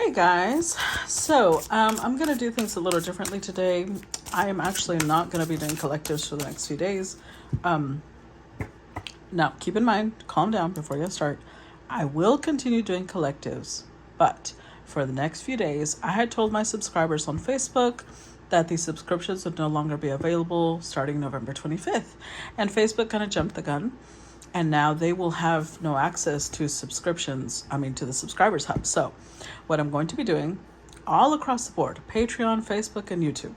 Hey guys, so I'm gonna do things a little differently today. I am actually not gonna be doing collectives for the next few days. Now keep in mind, calm down before you start. I will continue doing collectives, but for the next few days, I had told my subscribers on Facebook that the subscriptions would no longer be available starting November 25th, and Facebook kind of jumped the gun. And now they will have no access to subscriptions, to the subscribers hub. So what I'm going to be doing all across the board, Patreon, Facebook, and YouTube,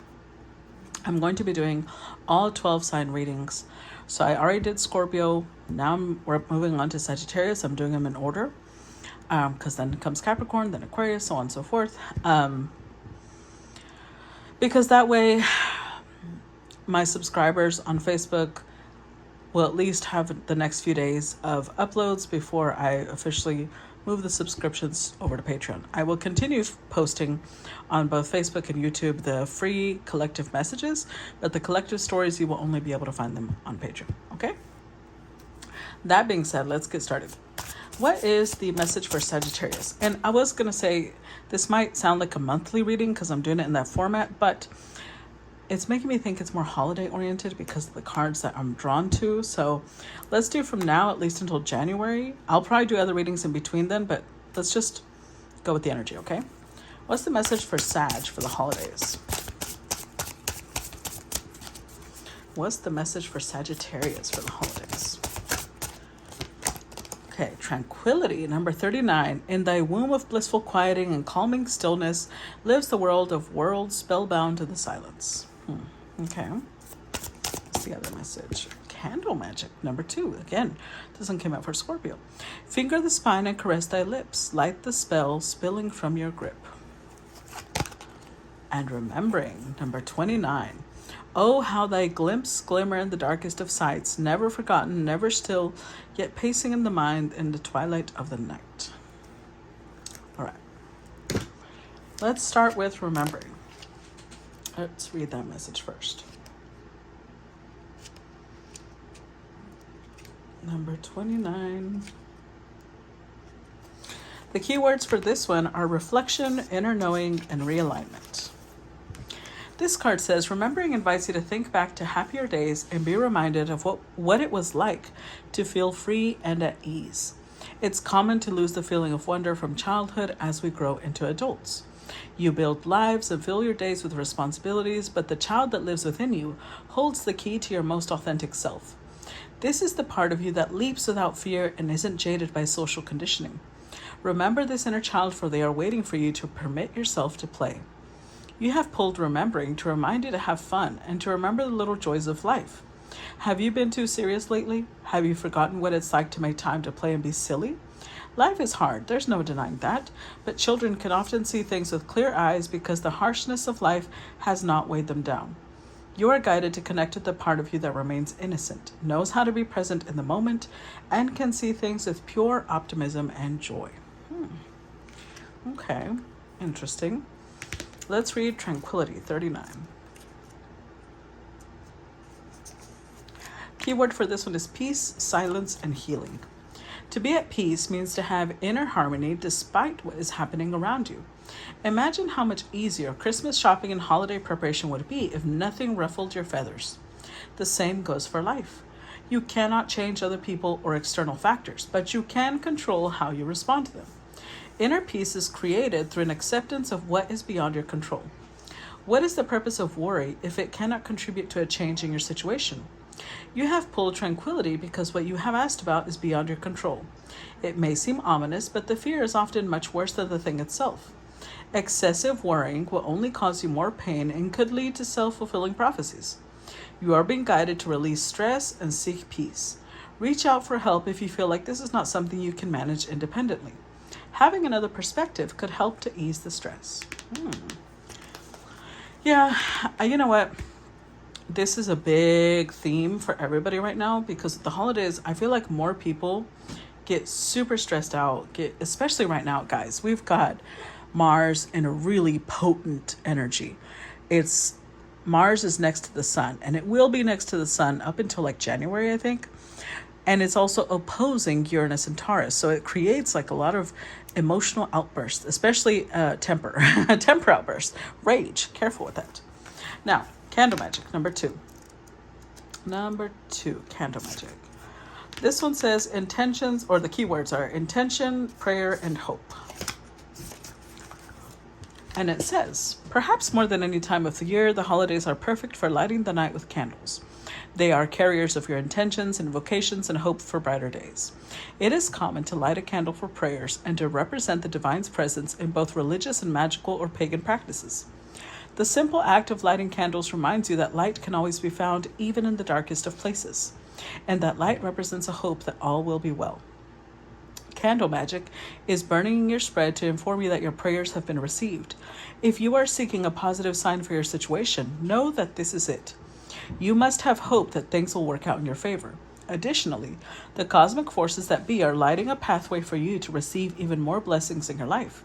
I'm going to be doing all 12 sign readings. So I already did Scorpio. Now we're moving on to Sagittarius. I'm doing them in order because then comes Capricorn, then Aquarius, so on and so forth. Because that way my subscribers on Facebook will at least have the next few days of uploads before I officially move the subscriptions over to Patreon. I will continue posting on both Facebook and YouTube the free collective messages, but the collective stories, you will only be able to find them on Patreon, okay? That being said, let's get started. What is the message for Sagittarius? And I was going to say this might sound like a monthly reading because I'm doing it in that format, but it's making me think it's more holiday oriented because of the cards that I'm drawn to. So let's do from now at least until January. I'll probably do other readings in between then, but let's just go with the energy, okay? What's the message for Sag for the holidays? What's the message for Sagittarius for the holidays? Okay, tranquility, number 39. In thy womb of blissful quieting and calming stillness lives the world of worlds spellbound to the silence. Okay. What's the other message? Candle magic, number 2. Again, this one came out for Scorpio. Finger the spine and caress thy lips. Light the spell spilling from your grip. And remembering, number 29. Oh, how thy glimpse glimmer in the darkest of sights, never forgotten, never still, yet pacing in the mind in the twilight of the night. All right. Let's start with remembering. Let's read that message first. Number 29. The keywords for this one are reflection, inner knowing, and realignment. This card says, remembering invites you to think back to happier days and be reminded of what it was like to feel free and at ease. It's common to lose the feeling of wonder from childhood as we grow into adults. You build lives and fill your days with responsibilities, but the child that lives within you holds the key to your most authentic self. This is the part of you that leaps without fear and isn't jaded by social conditioning. Remember this inner child, for they are waiting for you to permit yourself to play. You have pulled remembering to remind you to have fun and to remember the little joys of life. Have you been too serious lately? Have you forgotten what it's like to make time to play and be silly? Life is hard, there's no denying that, but children can often see things with clear eyes because the harshness of life has not weighed them down. You are guided to connect with the part of you that remains innocent, knows how to be present in the moment, and can see things with pure optimism and joy. Okay, interesting. Let's read Tranquility, 39. Keyword for this one is peace, silence, and healing. To be at peace means to have inner harmony despite what is happening around you. Imagine how much easier Christmas shopping and holiday preparation would be if nothing ruffled your feathers. The same goes for life. You cannot change other people or external factors, but you can control how you respond to them. Inner peace is created through an acceptance of what is beyond your control. What is the purpose of worry if it cannot contribute to a change in your situation? You have pulled tranquility because what you have asked about is beyond your control. It may seem ominous, but the fear is often much worse than the thing itself. Excessive worrying will only cause you more pain and could lead to self-fulfilling prophecies. You are being guided to release stress and seek peace. Reach out for help if you feel like this is not something you can manage independently. Having another perspective could help to ease the stress. Yeah, you know what? This is a big theme for everybody right now because of the holidays. I feel like more people get super stressed out, especially right now, guys. We've got Mars in a really potent energy. Mars is next to the sun, and it will be next to the sun up until like January, I think. And it's also opposing Uranus and Taurus. So it creates like a lot of emotional outbursts, especially temper, temper outbursts, rage. Careful with that. Now, candle magic, number two. Number two, candle magic. This one says intentions, or the keywords are intention, prayer, and hope. And it says, perhaps more than any time of the year, the holidays are perfect for lighting the night with candles. They are carriers of your intentions, invocations, and hope for brighter days. It is common to light a candle for prayers and to represent the divine's presence in both religious and magical or pagan practices. The simple act of lighting candles reminds you that light can always be found even in the darkest of places, and that light represents a hope that all will be well. Candle magic is burning in your spread to inform you that your prayers have been received. If you are seeking a positive sign for your situation, know that this is it. You must have hope that things will work out in your favor. Additionally, the cosmic forces that be are lighting a pathway for you to receive even more blessings in your life.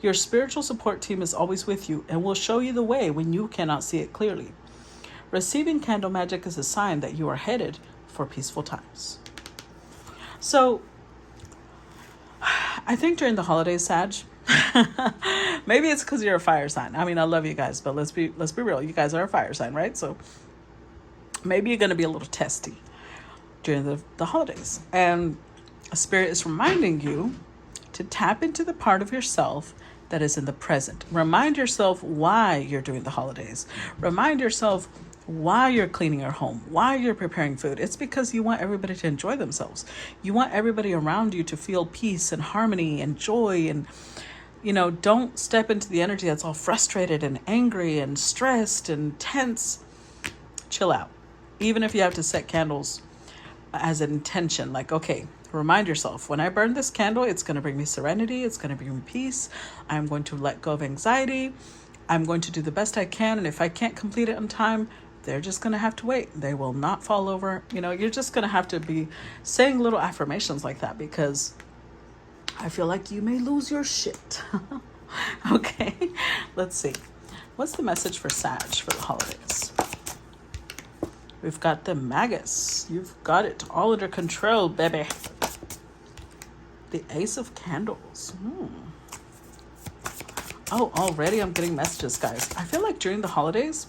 Your spiritual support team is always with you and will show you the way when you cannot see it clearly. Receiving candle magic is a sign that you are headed for peaceful times. So, I think during the holidays, Sag, maybe it's because you're a fire sign. I mean, I love you guys, but let's be real. You guys are a fire sign, right? So maybe you're going to be a little testy during the holidays. And a spirit is reminding you to tap into the part of yourself that is in the present. Remind yourself why you're doing the holidays. Remind yourself why you're cleaning your home, why you're preparing food. It's because you want everybody to enjoy themselves. You want everybody around you to feel peace and harmony and joy. And, don't step into the energy that's all frustrated and angry and stressed and tense. Chill out. Even if you have to set candles as an intention, like, okay, remind yourself, when I burn this candle, it's going to bring me serenity. It's going to bring me peace. I'm going to let go of anxiety. I'm going to do the best I can. And if I can't complete it on time, they're just going to have to wait. They will not fall over. You're just going to have to be saying little affirmations like that, because I feel like you may lose your shit. Okay, let's see. What's the message for Sag for the holidays? We've got the Magus. You've got it all under control, baby. The Ace of Candles. Oh, already I'm getting messages, guys. I feel like during the holidays,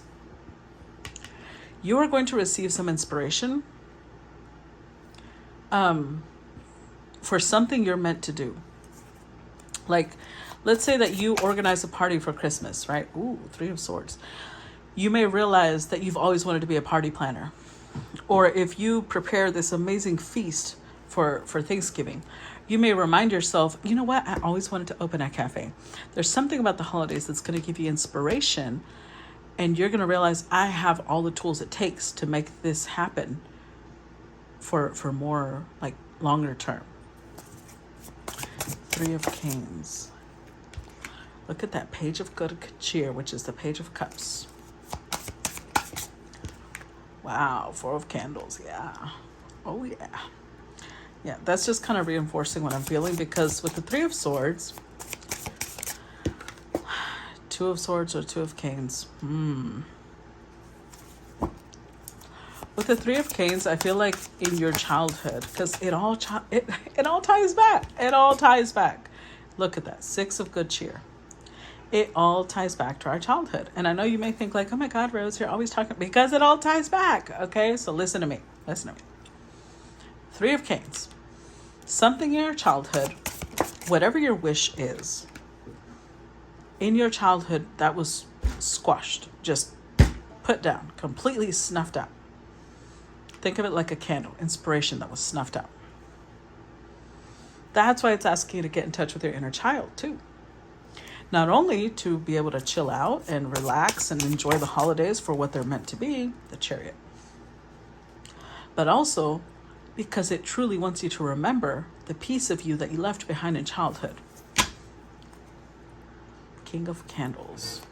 you are going to receive some inspiration for something you're meant to do. Like, let's say that you organize a party for Christmas, right? Ooh, Three of Swords. You may realize that you've always wanted to be a party planner. Or if you prepare this amazing feast for Thanksgiving, you may remind yourself, you know what? I always wanted to open a cafe. There's something about the holidays that's going to give you inspiration, and you're going to realize I have all the tools it takes to make this happen for more, like, longer term. Three of Canes. Look at that Page of Good Cheer, which is the Page of Cups. Wow, Four of Candles, yeah. Oh, yeah. Yeah, that's just kind of reinforcing what I'm feeling, because with the Three of Swords, Two of Swords or Two of Canes. With the Three of Canes, I feel like in your childhood, because it all ties back. It all ties back. Look at that, Six of Good Cheer. It all ties back to our childhood. And I know you may think like, oh my God, Rose, you're always talking, because it all ties back. Okay, so listen to me. Three of Canes. Something in your childhood, whatever your wish is, in your childhood that was squashed, just put down, completely snuffed out. Think of it like a candle, inspiration that was snuffed out. That's why it's asking you to get in touch with your inner child too. Not only to be able to chill out and relax and enjoy the holidays for what they're meant to be, the Chariot, but also because it truly wants you to remember the piece of you that you left behind in childhood. King of Candles,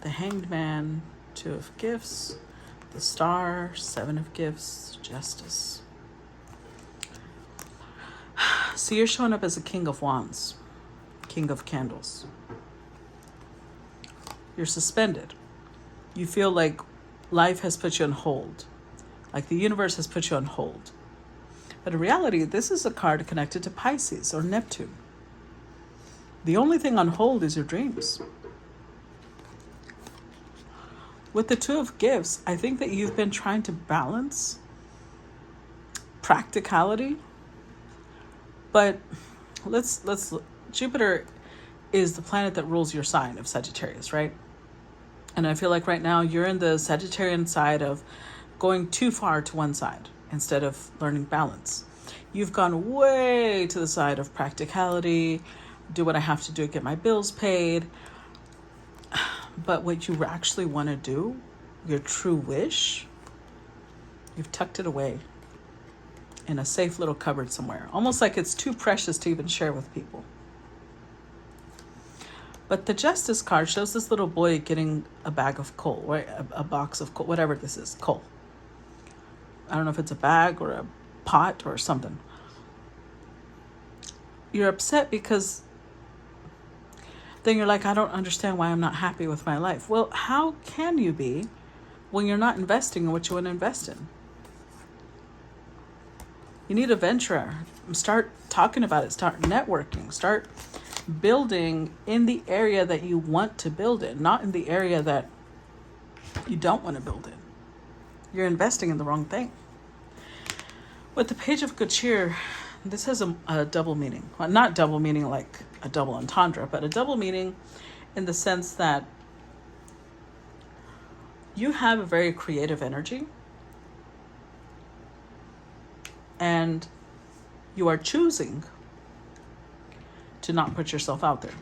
the Hanged Man, Two of Gifts, the Star, Seven of Gifts, Justice. So you're showing up as a King of Wands, King of Candles. You're suspended. You feel like life has put you on hold, like the universe has put you on hold. But in reality, this is a card connected to Pisces or Neptune. The only thing on hold is your dreams. With the Two of Gifts, I think that you've been trying to balance practicality, but let's Jupiter is the planet that rules your sign of Sagittarius, right? And I feel like right now you're in the Sagittarian side of going too far to one side instead of learning balance. You've gone way to the side of practicality, do what I have to do to get my bills paid. But what you actually want to do, your true wish, you've tucked it away in a safe little cupboard somewhere. Almost like it's too precious to even share with people. But the Justice card shows this little boy getting a bag of coal, right? A box of coal, whatever this is, coal. I don't know if it's a bag or a pot or something. You're upset because then you're like, I don't understand why I'm not happy with my life. Well, how can you be when you're not investing in what you want to invest in? You need a venture. Start talking about it. Start networking. Start building in the area that you want to build in, not in the area that you don't want to build in. You're investing in the wrong thing. With the Page of Good Cheer, this has a double meaning. Well, not double meaning like a double entendre, but a double meaning in the sense that you have a very creative energy and you are choosing to not put yourself out there.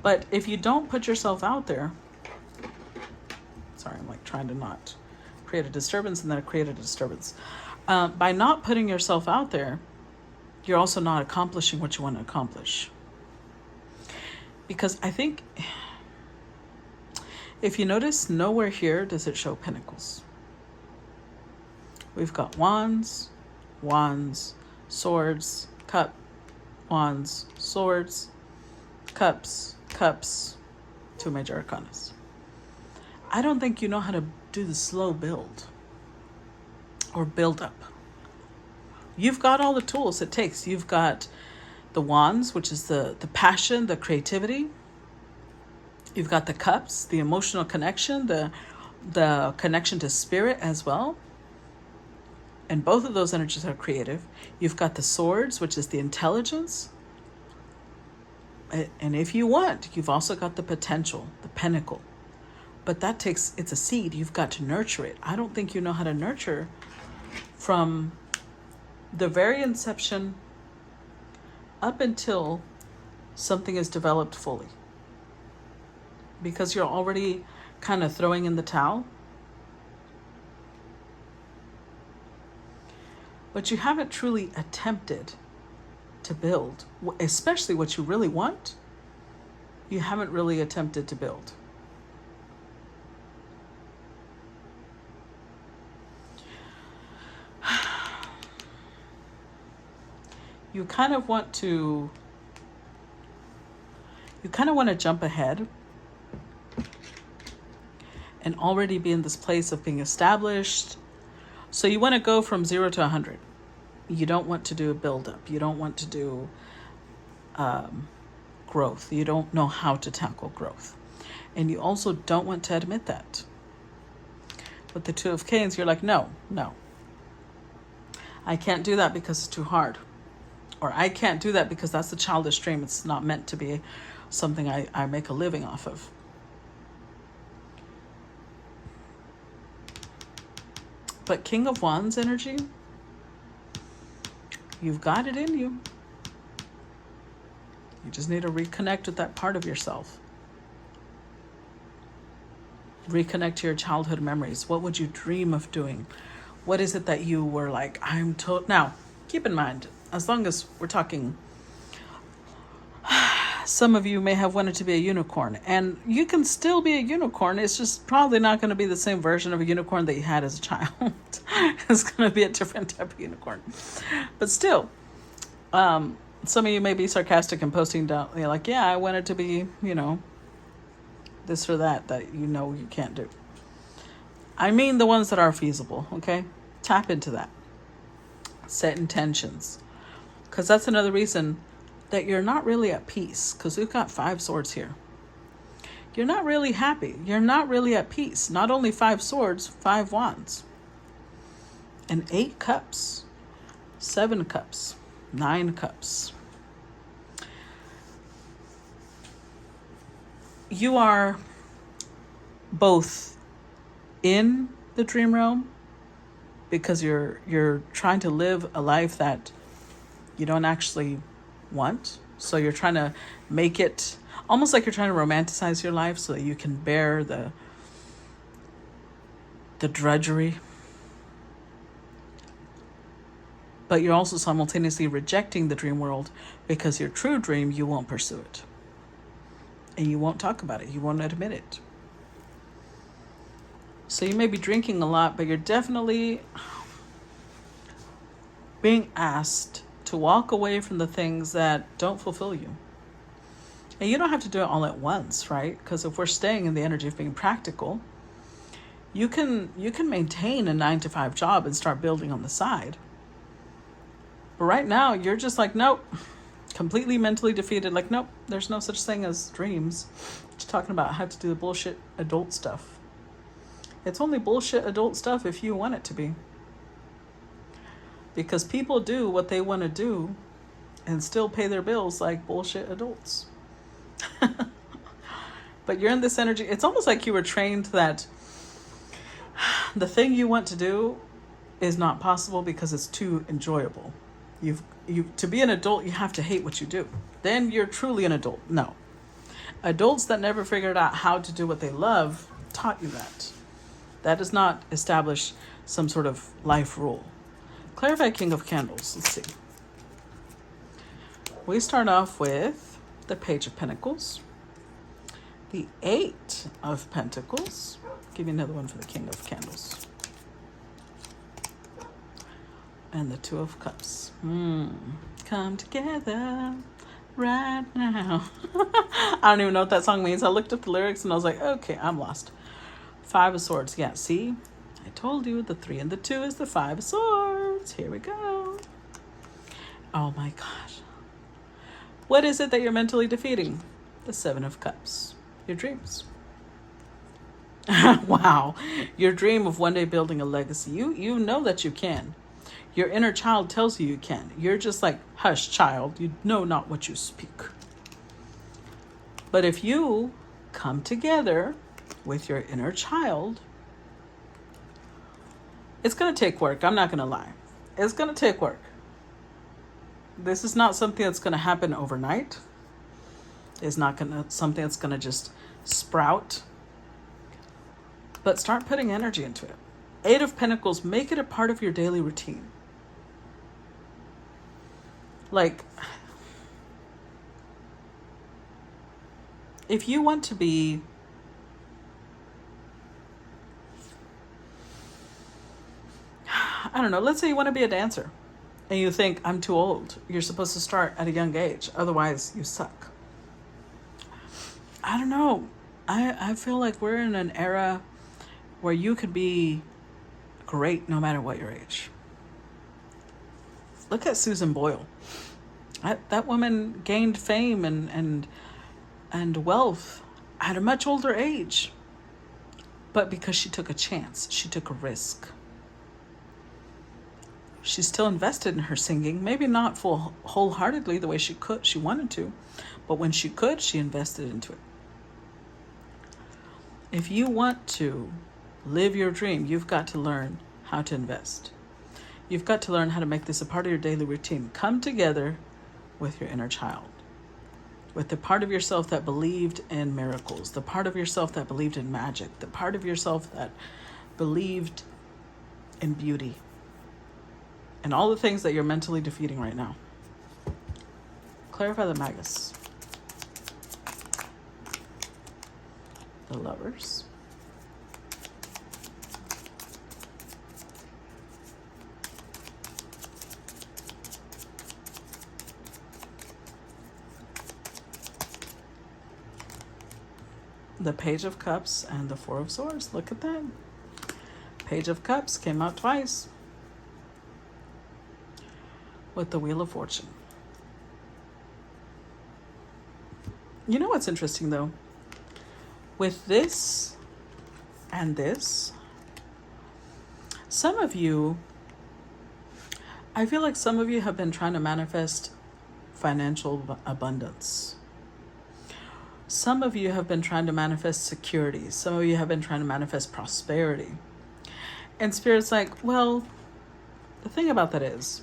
But if you don't put yourself out there, sorry, I'm like trying to not create a disturbance and then I create a disturbance. By not putting yourself out there, you're also not accomplishing what you want to accomplish. Because I think, if you notice, nowhere here does it show pentacles. We've got wands, swords, cup, wands, swords, cups, two major arcanas. I don't think you know how to do the slow build or build up. You've got all the tools it takes. You've got the wands, which is the passion, the creativity. You've got the cups, the emotional connection, the connection to spirit as well. And both of those energies are creative. You've got the swords, which is the intelligence. And if you want, you've also got the potential, the pinnacle. But it's a seed. You've got to nurture it. I don't think you know how to nurture from the very inception up until something is developed fully. Because you're already kind of throwing in the towel. But you haven't truly attempted to build, especially what you really want. You haven't really attempted to build. You kind of want to jump ahead and already be in this place of being established. So you want to go from 0 to 100. You don't want to do a build-up. You don't want to do growth. You don't know how to tackle growth. And you also don't want to admit that. With the Two of Canes, you're like, no. I can't do that because it's too hard. Or I can't do that because that's a childish dream. It's not meant to be something I make a living off of. But King of Wands energy, you've got it in you. You just need to reconnect with that part of yourself. Reconnect to your childhood memories. What would you dream of doing? What is it that you were like, Now, keep in mind, as long as we're talking, some of you may have wanted to be a unicorn, and you can still be a unicorn. It's just probably not going to be the same version of a unicorn that you had as a child. It's going to be a different type of unicorn. But still, some of you may be sarcastic and posting down, like, yeah, I wanted to be, this or that you can't do. I mean the ones that are feasible, okay? Tap into that. Set intentions. Because that's another reason that you're not really at peace, because we've got 5 swords here. You're not really happy. You're not really at peace. Not only 5 swords, 5 wands. And 8 cups, 7 cups, 9 cups. You are both in the dream realm because you're trying to live a life that you don't actually want. So you're trying to make it almost like you're trying to romanticize your life so that you can bear the drudgery. But you're also simultaneously rejecting the dream world because your true dream, you won't pursue it. And you won't talk about it. You won't admit it. So you may be drinking a lot, but you're definitely being asked to walk away from the things that don't fulfill you. And you don't have to do it all at once, right? Because if we're staying in the energy of being practical, you can maintain a 9-to-5 job and start building on the side. But right now, you're just like, nope, completely mentally defeated. Like, nope, there's no such thing as dreams. Just talking about how to do the bullshit adult stuff. It's only bullshit adult stuff if you want it to be. Because people do what they want to do and still pay their bills like bullshit adults. But you're in this energy. It's almost like you were trained that the thing you want to do is not possible because it's too enjoyable. To be an adult, you have to hate what you do. Then you're truly an adult. No. Adults that never figured out how to do what they love taught you that. That does not establish some sort of life rule. Clarify King of Candles. Let's see. We start off with the Page of Pentacles, the 8 of Pentacles. Give you another one for the King of Candles. And the 2 of Cups. Come together right now. I don't even know what that song means. I looked up the lyrics and I was like, okay, I'm lost. 5 of Swords. Yeah, see? I told you the 3 and the 2 is the 5 of Swords. Here we go. Oh my gosh. What is it that you're mentally defeating? The 7 of Cups. Your dreams. Wow. Your dream of one day building a legacy. You know that you can. Your inner child tells you can. You're just like, hush, child. You know not what you speak. But if you come together with your inner child, it's going to take work. I'm not going to lie. It's going to take work. This is not something that's going to happen overnight. It's not something that's going to just sprout. But start putting energy into it. 8 of Pentacles, make it a part of your daily routine. Like, if you want to be I don't know, let's say you want to be a dancer and you think, I'm too old. You're supposed to start at a young age. Otherwise, you suck. I don't know. I feel like we're in an era where you could be great no matter what your age. Look at Susan Boyle. That woman gained fame and wealth at a much older age. But because she took a chance, she took a risk. She's still invested in her singing, maybe not wholeheartedly the way she wanted to, but when she could, she invested into it. If you want to live your dream, you've got to learn how to invest. You've got to learn how to make this a part of your daily routine. Come together with your inner child, with the part of yourself that believed in miracles, the part of yourself that believed in magic, the part of yourself that believed in beauty, and all the things that you're mentally defeating right now. Clarify the Magus. The Lovers. The Page of Cups and the 4 of Swords. Look at that. Page of Cups came out twice with the Wheel of Fortune. You know what's interesting though? With this and this, some of you, I feel like some of you have been trying to manifest financial abundance. Some of you have been trying to manifest security. Some of you have been trying to manifest prosperity. And Spirit's like, well, the thing about that is,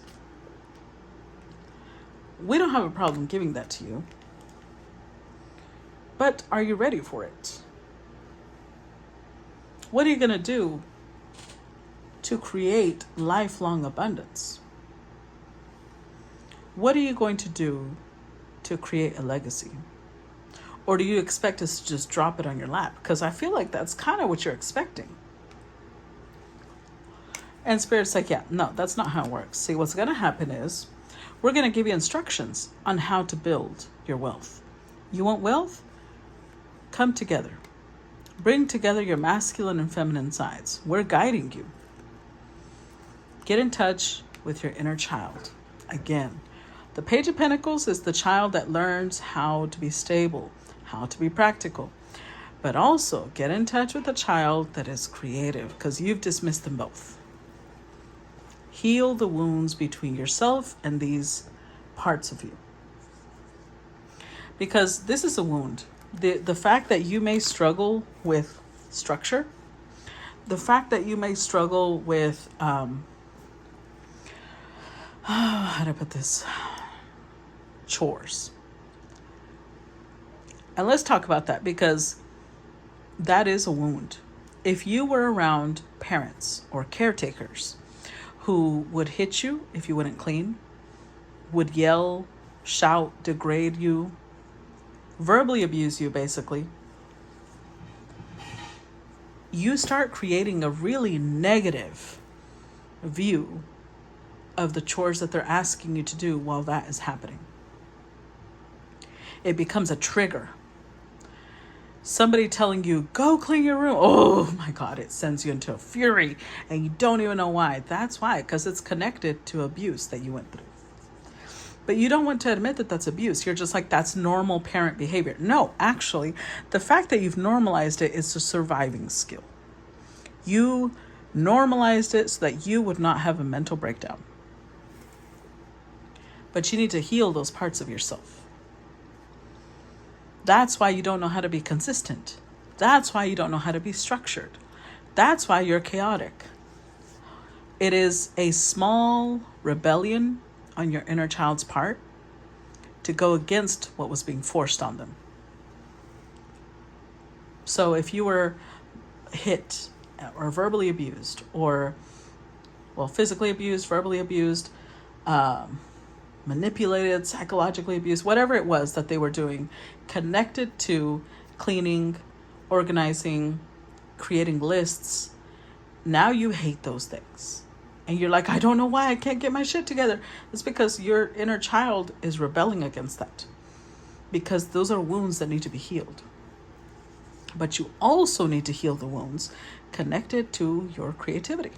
we don't have a problem giving that to you. But are you ready for it? What are you going to do to create lifelong abundance? What are you going to do to create a legacy? Or do you expect us to just drop it on your lap? Because I feel like that's kind of what you're expecting. And Spirit's like, yeah, no, that's not how it works. See, what's going to happen is we're going to give you instructions on how to build your wealth. You want wealth? Come together. Bring together your masculine and feminine sides. We're guiding you. Get in touch with your inner child. Again, the Page of Pentacles is the child that learns how to be stable, how to be practical. But also get in touch with the child that is creative, because you've dismissed them both. Heal the wounds between yourself and these parts of you. Because this is a wound. The fact that you may struggle with structure, the fact that you may struggle with, how to put this, chores. And let's talk about that, because that is a wound. If you were around parents or caretakers who would hit you if you wouldn't clean, would yell, shout, degrade you, verbally abuse you, basically, you start creating a really negative view of the chores that they're asking you to do while that is happening. It becomes a trigger. Somebody telling you, go clean your room. Oh my God, it sends you into a fury and you don't even know why. That's why, because it's connected to abuse that you went through. But you don't want to admit that that's abuse. You're just like, that's normal parent behavior. No, actually, the fact that you've normalized it is a surviving skill. You normalized it so that you would not have a mental breakdown. But you need to heal those parts of yourself. That's why you don't know how to be consistent. That's why you don't know how to be structured. That's why you're chaotic. It is a small rebellion on your inner child's part to go against what was being forced on them. So if you were hit or verbally abused, or, well, physically abused, verbally abused, manipulated, psychologically abused, whatever it was that they were doing, connected to cleaning, organizing, creating lists, now you hate those things. And you're like, I don't know why I can't get my shit together. It's because your inner child is rebelling against that. Because those are wounds that need to be healed. But you also need to heal the wounds connected to your creativity.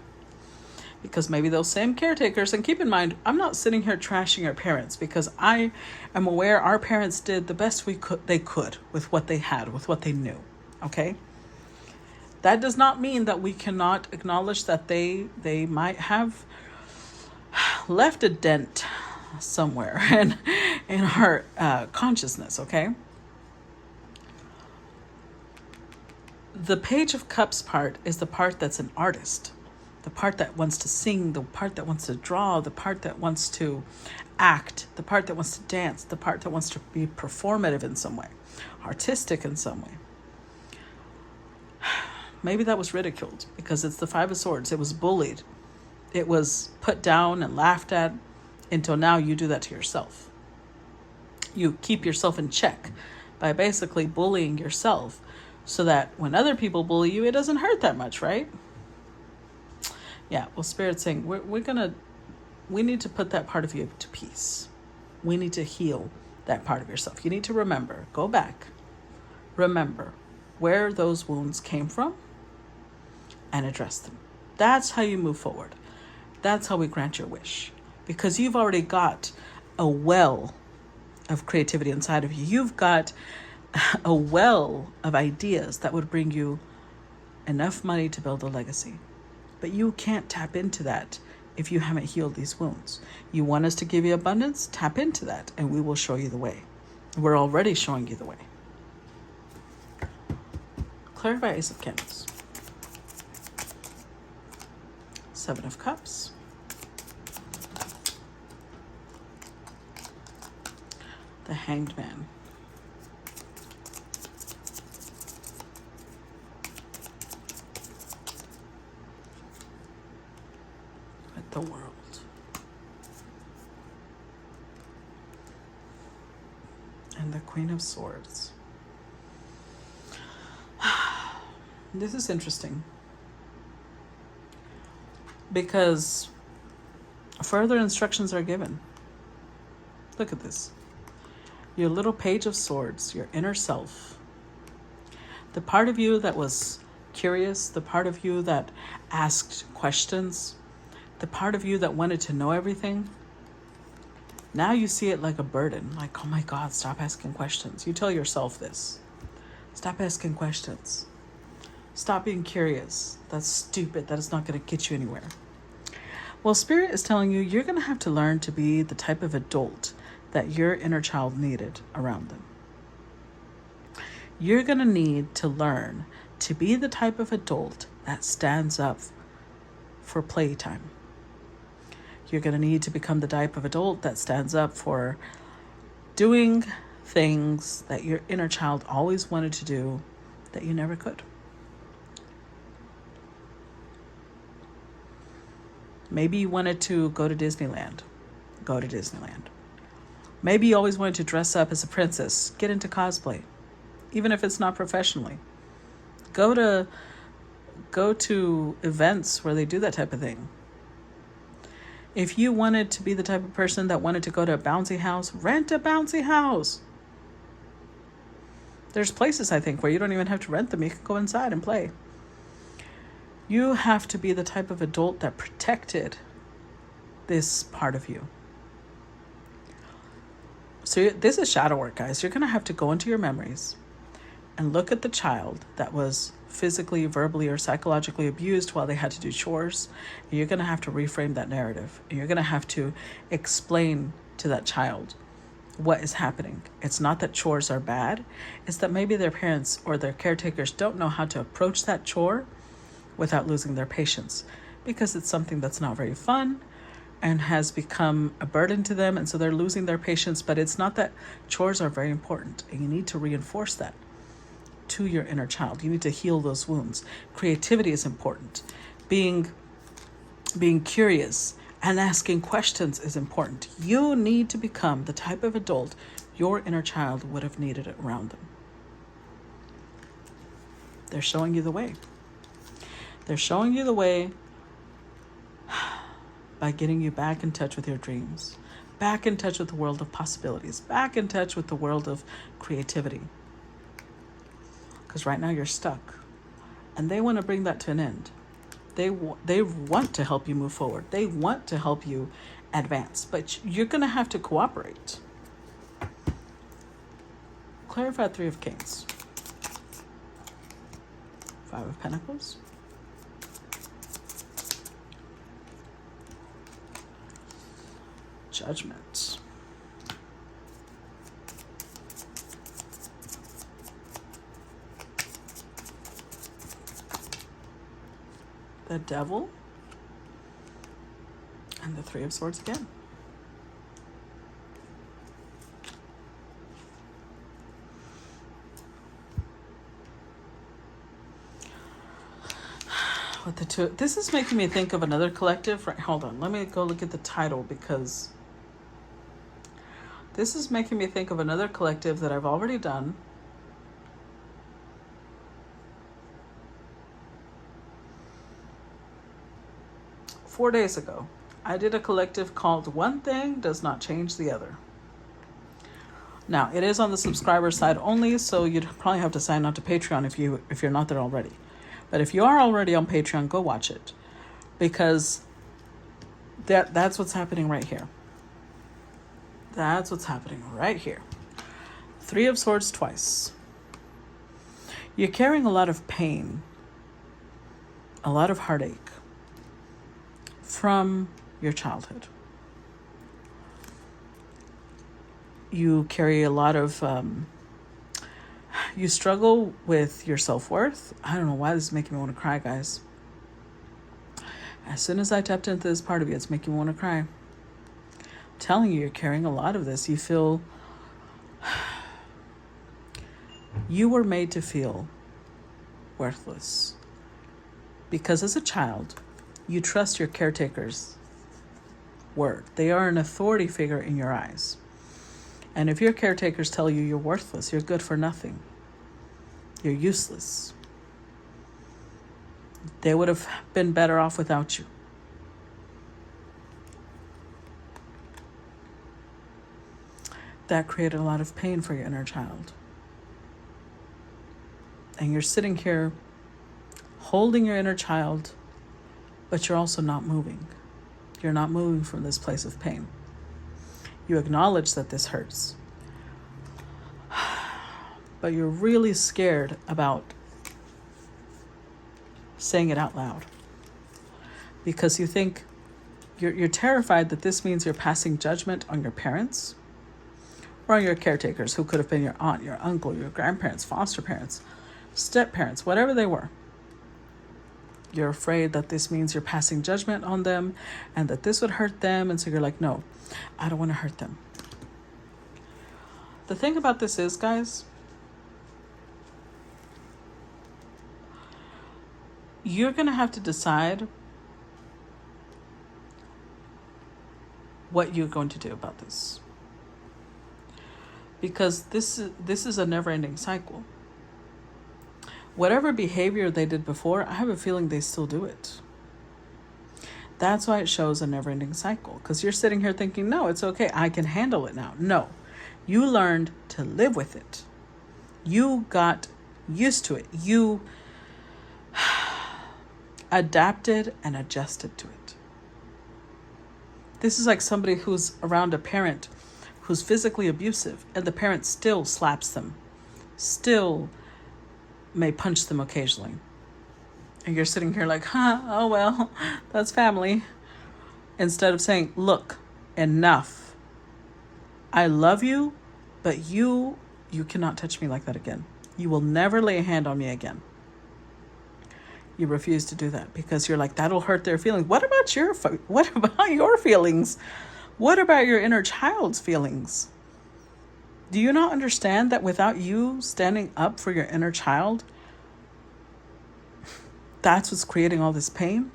Because maybe those same caretakers, and keep in mind, I'm not sitting here trashing our parents, because I am aware our parents did the best they could with what they had, with what they knew. Okay? That does not mean that we cannot acknowledge that they might have left a dent somewhere in our consciousness, okay? The Page of Cups part is the part that's an artist, the part that wants to sing, the part that wants to draw, the part that wants to act, the part that wants to dance, the part that wants to be performative in some way, artistic in some way. Maybe that was ridiculed because it's the Five of Swords. It was bullied. It was put down and laughed at until now you do that to yourself. You keep yourself in check by basically bullying yourself so that when other people bully you, it doesn't hurt that much, right? Yeah, well, Spirit's saying we need to put that part of you to peace. We need to heal that part of yourself. You need to remember, go back, remember where those wounds came from, and address them. That's how you move forward. That's how we grant your wish. Because you've already got a well of creativity inside of you. You've got a well of ideas that would bring you enough money to build a legacy. But you can't tap into that if you haven't healed these wounds. You want us to give you abundance? Tap into that and we will show you the way. We're already showing you the way. Clarify Ace of Candles. Seven of Cups. The Hanged Man. With the World. And the Queen of Swords. This is interesting because further instructions are given. Look at this. Your little Page of Swords, your inner self. The part of you that was curious, the part of you that asked questions, the part of you that wanted to know everything. Now you see it like a burden, like, oh my God, stop asking questions. You tell yourself this. Stop asking questions. Stop being curious. That's stupid. That is not going to get you anywhere. Well, Spirit is telling you you're going to have to learn to be the type of adult that your inner child needed around them. You're going to need to learn to be the type of adult that stands up for playtime. You're going to need to become the type of adult that stands up for doing things that your inner child always wanted to do that you never could. Maybe you wanted to go to Disneyland. Go to Disneyland. Maybe you always wanted to dress up as a princess. Get into cosplay. Even if it's not professionally. Go to events where they do that type of thing. If you wanted to be the type of person that wanted to go to a bouncy house, rent a bouncy house. There's places, I think, where you don't even have to rent them. You can go inside and play. You have to be the type of adult that protected this part of you. So this is shadow work, guys. You're going to have to go into your memories and look at the child that was physically, verbally, or psychologically abused while they had to do chores. And you're going to have to reframe that narrative. And you're going to have to explain to that child what is happening. It's not that chores are bad. It's that maybe their parents or their caretakers don't know how to approach that chore without losing their patience, because it's something that's not very fun and has become a burden to them, and so they're losing their patience. But it's not that chores are very important, and you need to reinforce that to your inner child. You need to heal those wounds. Creativity is important. Being curious and asking questions is important. You need to become the type of adult your inner child would have needed around them. They're showing you the way. They're showing you the way by getting you back in touch with your dreams, back in touch with the world of possibilities, back in touch with the world of creativity. Because right now you're stuck, and they want to bring that to an end. They want to help you move forward. They want to help you advance, but you're going to have to cooperate. Clarify Three of Kings. Five of Pentacles. Judgment. The Devil. And the Three of Swords again. With the two, this is making me think of another collective. Right, hold on. Let me go look at the title, because this is making me think of another collective that I've already done. Four days ago, I did a collective called One Thing Does Not Change the Other. Now, it is on the subscriber side only, so you'd probably have to sign on to Patreon if you're not there already. But if you are already on Patreon, go watch it, because that's what's happening right here. That's what's happening right here. Three of Swords twice. You're carrying a lot of pain, a lot of heartache from your childhood. You carry a lot of, you struggle with your self-worth. I don't know why this is making me want to cry, guys. As soon as I tapped into this part of you, it's making me want to cry. I'm telling you, you're carrying a lot of this. You feel, you were made to feel worthless. Because as a child, you trust your caretaker's word. They are an authority figure in your eyes. And if your caretakers tell you you're worthless, you're good for nothing, you're useless, they would have been better off without you. That created a lot of pain for your inner child. And you're sitting here holding your inner child, but you're also not moving. You're not moving from this place of pain. You acknowledge that this hurts, but you're really scared about saying it out loud because you think you're terrified that this means you're passing judgment on your parents or on your caretakers, who could have been your aunt, your uncle, your grandparents, foster parents, step parents, whatever they were. You're afraid that this means you're passing judgment on them and that this would hurt them. And so you're like, no, I don't want to hurt them. The thing about this is, guys, you're going to have to decide what you're going to do about this. Because this is a never-ending cycle. Whatever behavior they did before, I have a feeling they still do it. That's why it shows a never-ending cycle. Because you're sitting here thinking, no, it's okay, I can handle it now. No, you learned to live with it. You got used to it. You adapted and adjusted to it. This is like somebody who's around a parent who's physically abusive, and the parent still slaps them, still may punch them occasionally. And you're sitting here like, oh well, that's family. Instead of saying, look, enough. I love you, but you cannot touch me like that again. You will never lay a hand on me again. You refuse to do that because you're like, that'll hurt their feelings. What about your feelings? What about your inner child's feelings? Do you not understand that without you standing up for your inner child, that's what's creating all this pain?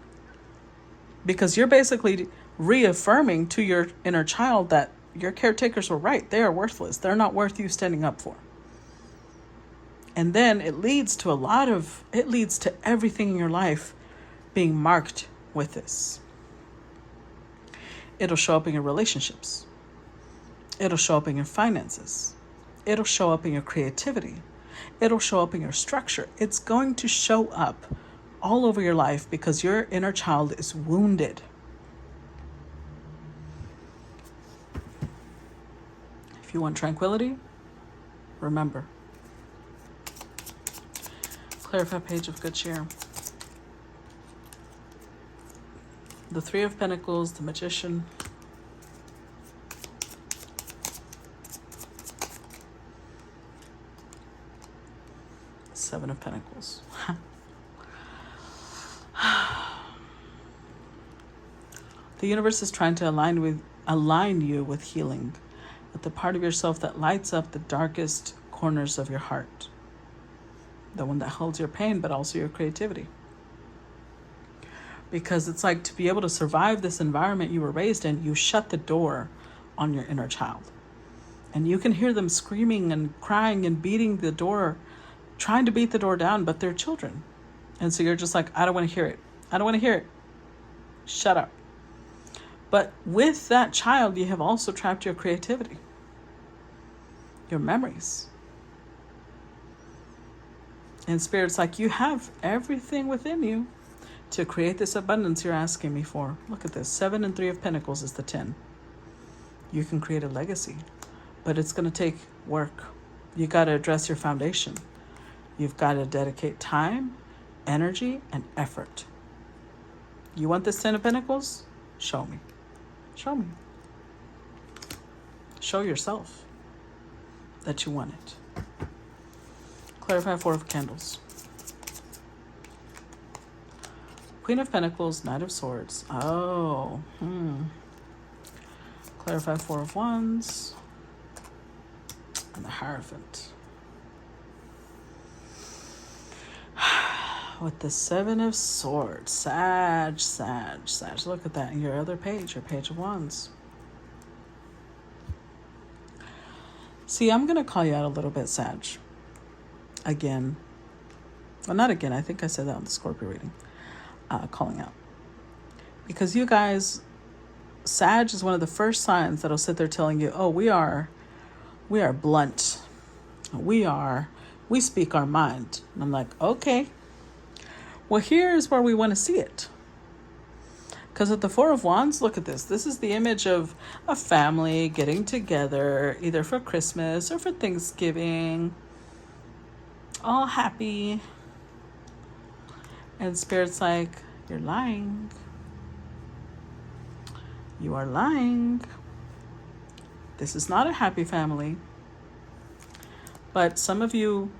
Because you're basically reaffirming to your inner child that your caretakers were right. They are worthless. They're not worth you standing up for. And then it leads to everything in your life being marked with this. It'll show up in your relationships. It'll show up in your finances. It'll show up in your creativity. It'll show up in your structure. It's going to show up all over your life because your inner child is wounded. If you want tranquility, remember. Clarify page of good cheer. The Three of Pentacles, the Magician. Seven of Pentacles. The universe is trying to align you with healing, with the part of yourself that lights up the darkest corners of your heart. The one that holds your pain, but also your creativity. Because it's like, to be able to survive this environment you were raised in, you shut the door on your inner child. And you can hear them screaming and crying and beating the door, trying to beat the door down, but they're children. And so you're just like, I don't want to hear it. I don't want to hear it. Shut up. But with that child, you have also trapped your creativity, your memories. And Spirit's like, you have everything within you to create this abundance you're asking me for. Look at this. 7 and 3 of Pentacles is the 10. You can create a legacy, but it's going to take work. You got to address your foundation. You've got to dedicate time, energy, and effort. You want this Ten of Pentacles? Show me. Show me. Show yourself that you want it. Clarify Four of Candles. Queen of Pentacles, Knight of Swords. Oh, Clarify Four of Wands. And the Hierophant. With the Seven of Swords. Sag. Look at that in your other page, your Page of Wands. See, I'm going to call you out a little bit, Sag. Again. Well, not again. I think I said that on the Scorpio reading. Calling out. Because you guys, Sag is one of the first signs that'll sit there telling you, oh, we are blunt. We speak our mind. And I'm like, okay. Well, here's where we want to see it. Because at the Four of Wands, look at this. This is the image of a family getting together, either for Christmas or for Thanksgiving. All happy. And Spirit's like, you're lying. You are lying. This is not a happy family. But some of you,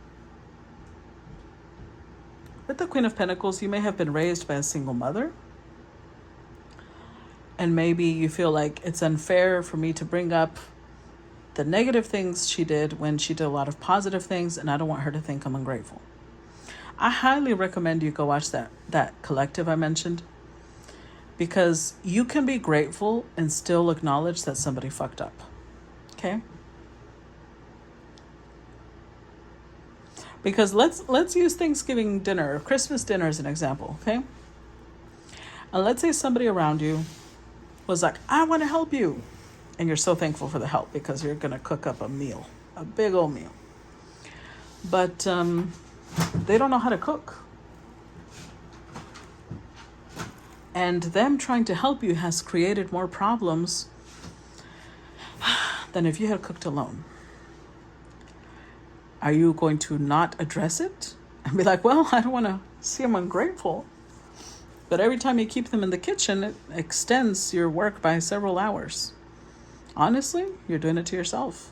with the Queen of Pentacles, you may have been raised by a single mother. And maybe you feel like it's unfair for me to bring up the negative things she did when she did a lot of positive things, and I don't want her to think I'm ungrateful. I highly recommend you go watch that collective I mentioned, because you can be grateful and still acknowledge that somebody fucked up. Okay? Because let's use Thanksgiving dinner or Christmas dinner as an example, okay? And let's say somebody around you was like, I want to help you. And you're so thankful for the help because you're going to cook up a meal, a big old meal. But they don't know how to cook. And them trying to help you has created more problems than if you had cooked alone. Are you going to not address it and be like, well, I don't want to see them ungrateful. But every time you keep them in the kitchen, it extends your work by several hours. Honestly, you're doing it to yourself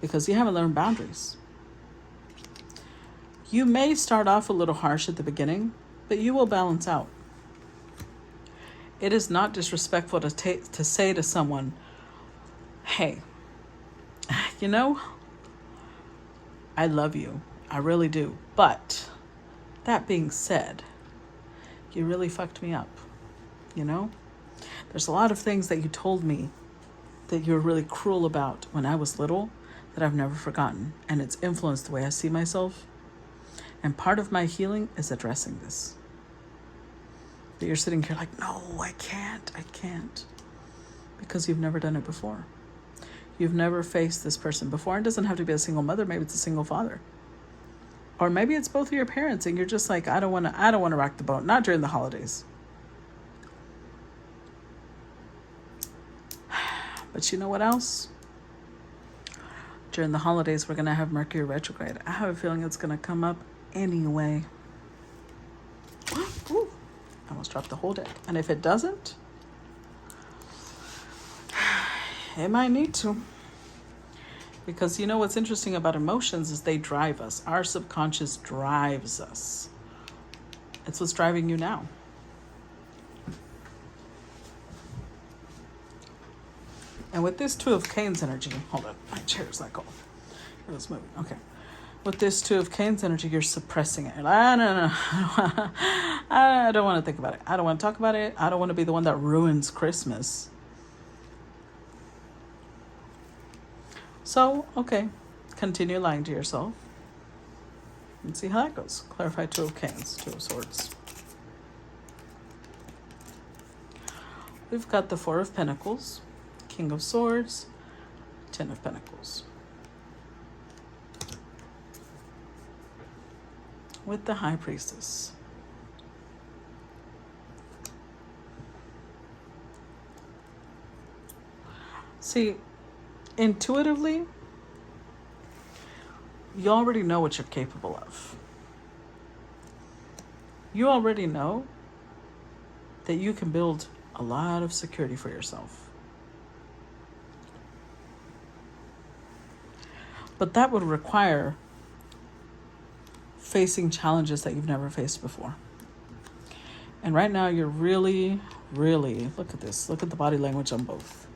because you haven't learned boundaries. You may start off a little harsh at the beginning, but you will balance out. It is not disrespectful to say to someone, hey, you know, I love you. I really do. But that being said, you really fucked me up. You know, there's a lot of things that you told me that you were really cruel about when I was little that I've never forgotten. And it's influenced the way I see myself. And part of my healing is addressing this. But you're sitting here like, no, I can't. Because you've never done it before. You've never faced this person before. It doesn't have to be a single mother. Maybe it's a single father. Or maybe it's both of your parents and you're just like, I don't want to rock the boat. Not during the holidays. But you know what else? During the holidays, we're going to have Mercury retrograde. I have a feeling it's going to come up anyway. Ooh, I almost dropped the whole deck. And if it doesn't, it might need to. Because you know what's interesting about emotions is they drive us. Our subconscious drives us. It's what's driving you now. And with this Two of Canes energy, hold on, my chair's like, oh, it was moving. Okay. With this Two of Canes energy, you're suppressing it. You're like, no. I don't want to think about it. I don't want to talk about it. I don't want to be the one that ruins Christmas. So, okay, continue lying to yourself and see how that goes. Clarify Two of Canes, Two of Swords. We've got the Four of Pentacles, King of Swords, Ten of Pentacles. With the High Priestess. See, intuitively, You already know what you're capable of. You already know that you can build a lot of security for yourself. But that would require facing challenges that you've never faced before. And right now you're really, look at this. Look at the body language on both.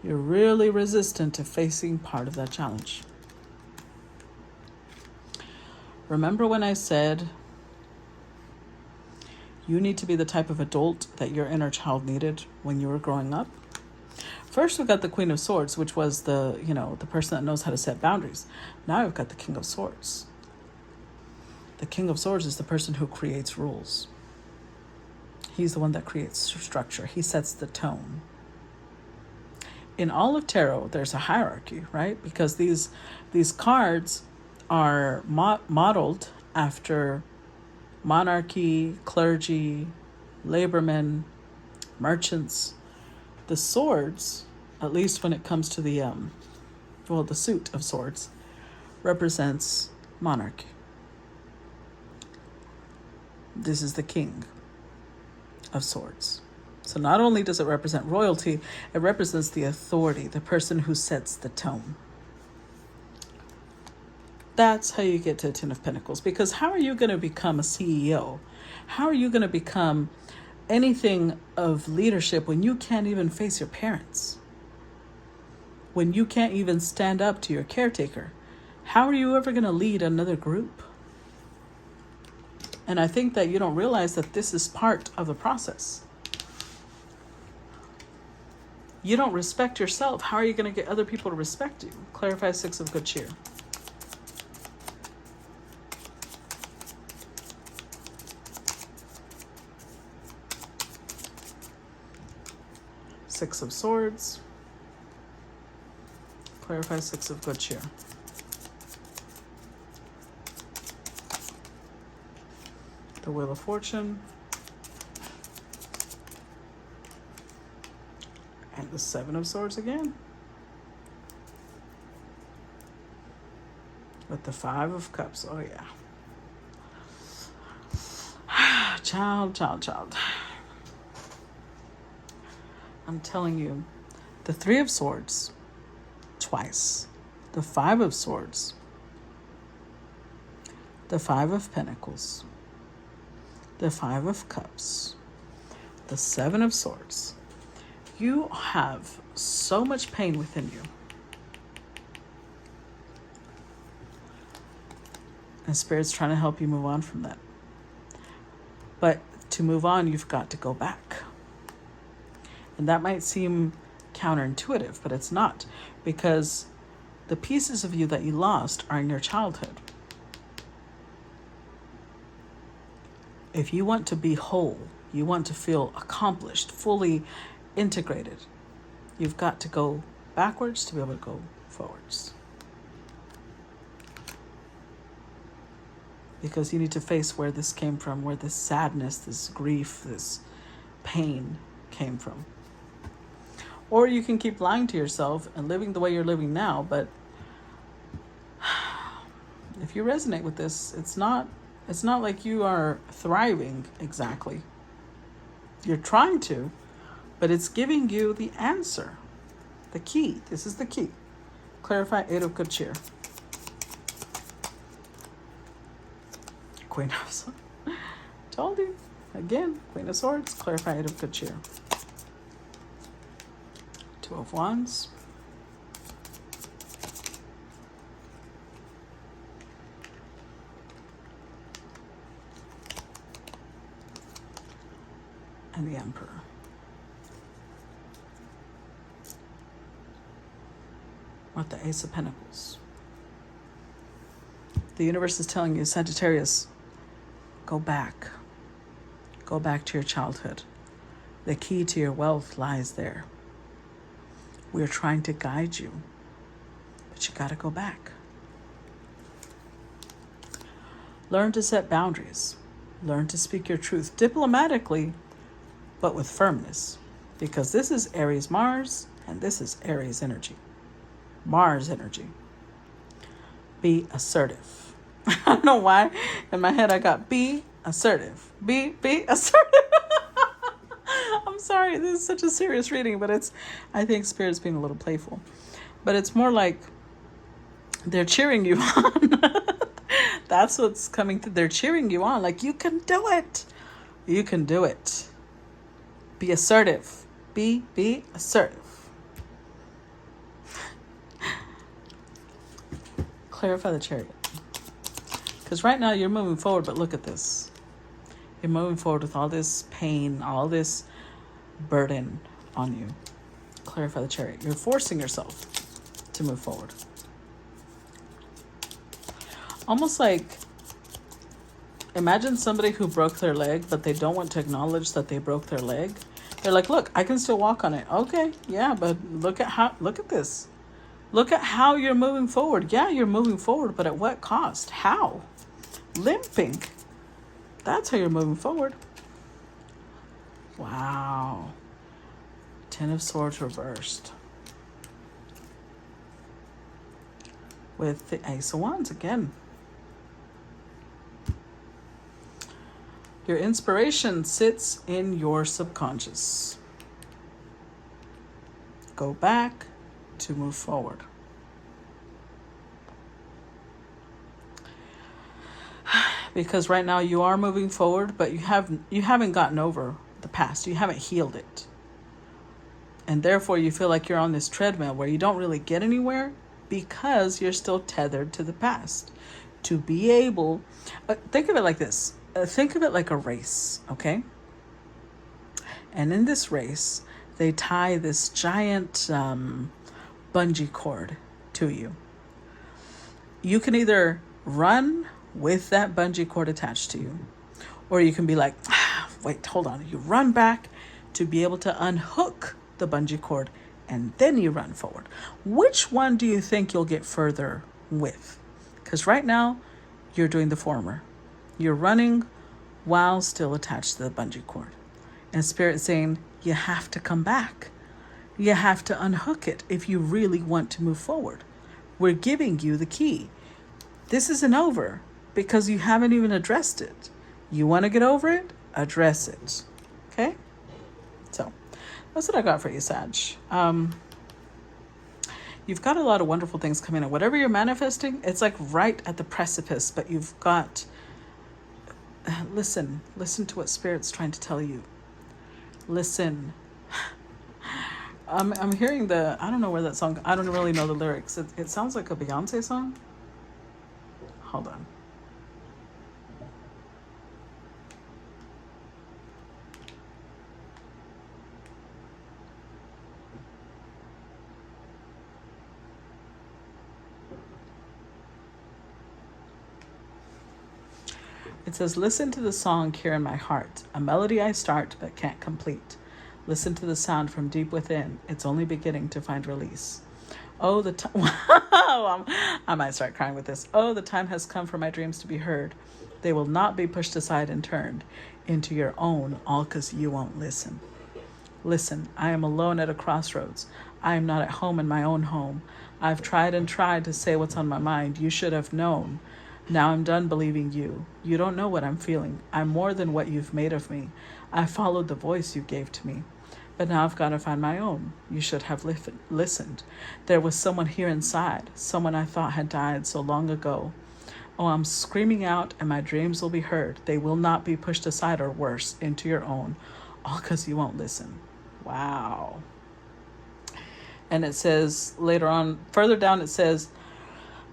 You're really resistant to facing part of that challenge. Remember when I said you need to be the type of adult that your inner child needed when you were growing up? First, we've got the Queen of Swords, which was the person that knows how to set boundaries. Now we've got the King of Swords. The King of Swords is the person who creates rules. He's the one that creates structure. He sets the tone. In all of tarot, there's a hierarchy, right? Because these cards are modeled after monarchy, clergy, labormen, merchants. The swords, at least when it comes to the suit of swords, represents monarchy. This is the King of Swords. So not only does it represent royalty, it represents the authority, the person who sets the tone. That's how you get to a Ten of Pentacles. Because how are you going to become a CEO? How are you going to become anything of leadership when you can't even face your parents? When you can't even stand up to your caretaker? How are you ever going to lead another group? And I think that you don't realize that this is part of the process. You don't respect yourself. How are you going to get other people to respect you? Clarify Six of Good Cheer. Six of Swords. Clarify Six of Good Cheer. The Wheel of Fortune. And the Seven of Swords again. With the Five of Cups. Oh, yeah. Child. I'm telling you, the Three of Swords, twice. The Five of Swords. The Five of Pentacles. The Five of Cups. The Seven of Swords. You have so much pain within you. And Spirit's trying to help you move on from that. But to move on, you've got to go back. And that might seem counterintuitive, but it's not. Because the pieces of you that you lost are in your childhood. If you want to be whole, you want to feel accomplished, fully integrated, you've got to go backwards to be able to go forwards. Because you need to face where this came from, where this sadness, this grief, this pain came from. Or you can keep lying to yourself and living the way you're living now, but if you resonate with this, it's not like you are thriving exactly. You're trying to, but it's giving you the answer, the key. This is the key. Clarify Eight of Good Cheer. Queen of Swords. Told you. Again, Queen of Swords. Clarify Eight of Good Cheer. Two of Wands. And the Emperor. With the Ace of Pentacles. The universe is telling you, Sagittarius, go back. Go back to your childhood. The key to your wealth lies there. We're trying to guide you, but you got to go back. Learn to set boundaries. Learn to speak your truth diplomatically, but with firmness. Because this is Aries Mars, and this is Aries energy. Mars energy. Be assertive. I don't know why. In my head, I got be assertive. Be assertive. I'm sorry. This is such a serious reading, but I think Spirit's being a little playful. But it's more like they're cheering you on. That's what's coming through. They're cheering you on. Like, you can do it. You can do it. Be assertive. Be assertive. Clarify the Chariot. Because right now you're moving forward, but look at this. You're moving forward with all this pain, all this burden on you. Clarify the Chariot. You're forcing yourself to move forward. Almost like, imagine somebody who broke their leg, but they don't want to acknowledge that they broke their leg. They're like, look, I can still walk on it. Okay, yeah, but look at this. Look at how you're moving forward. Yeah, you're moving forward, but at what cost? How? Limping. That's how you're moving forward. Wow. Ten of Swords reversed. With the Ace of Wands again. Your inspiration sits in your subconscious. Go back to move forward. Because right now you are moving forward, but you haven't gotten over the past. You haven't healed it. And therefore you feel like you're on this treadmill where you don't really get anywhere because you're still tethered to the past. To be able, think of it like this. Think of it like a race, okay? And in this race, they tie this giant bungee cord to you. You can either run with that bungee cord attached to you, or you can be like, wait, hold on. You run back to be able to unhook the bungee cord, and then you run forward. Which one do you think you'll get further with? Because right now, you're doing the former. You're running while still attached to the bungee cord. And Spirit saying, you have to come back. You have to unhook it if you really want to move forward. We're giving you the key. This isn't over because you haven't even addressed it. You want to get over it? Address it. Okay? So, that's what I got for you, Sag. You've got a lot of wonderful things coming in. Whatever you're manifesting, it's like right at the precipice, but you've got... Listen to what Spirit's trying to tell you. Listen. I'm hearing I don't know where that song, I don't really know the lyrics. It sounds like a Beyonce song. Hold on. It says, listen to the song here in my heart, a melody I start but can't complete. Listen to the sound from deep within. It's only beginning to find release. Oh, the time. I might start crying with this. Oh, the time has come for my dreams to be heard. They will not be pushed aside and turned into your own, all because you won't listen. Listen, I am alone at a crossroads. I am not at home in my own home. I've tried and tried to say what's on my mind. You should have known. Now I'm done believing you. You don't know what I'm feeling. I'm more than what you've made of me. I followed the voice you gave to me. But now I've got to find my own. You should have listened. There was someone here inside, someone I thought had died so long ago. Oh, I'm screaming out and my dreams will be heard. They will not be pushed aside or worse, into your own, all because you won't listen. Wow. And it says later on, further down it says,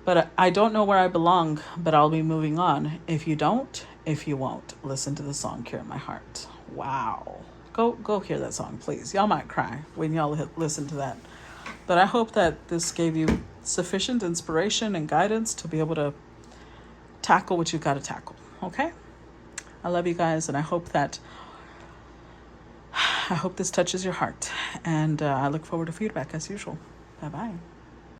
but I don't know where I belong, but I'll be moving on. If you don't, if you won't, listen to the song Here in My Heart. Wow. Go hear that song, please. Y'all might cry when y'all listen to that. But I hope that this gave you sufficient inspiration and guidance to be able to tackle what you've got to tackle. Okay? I love you guys, and I hope this touches your heart. And I look forward to feedback as usual. Bye-bye.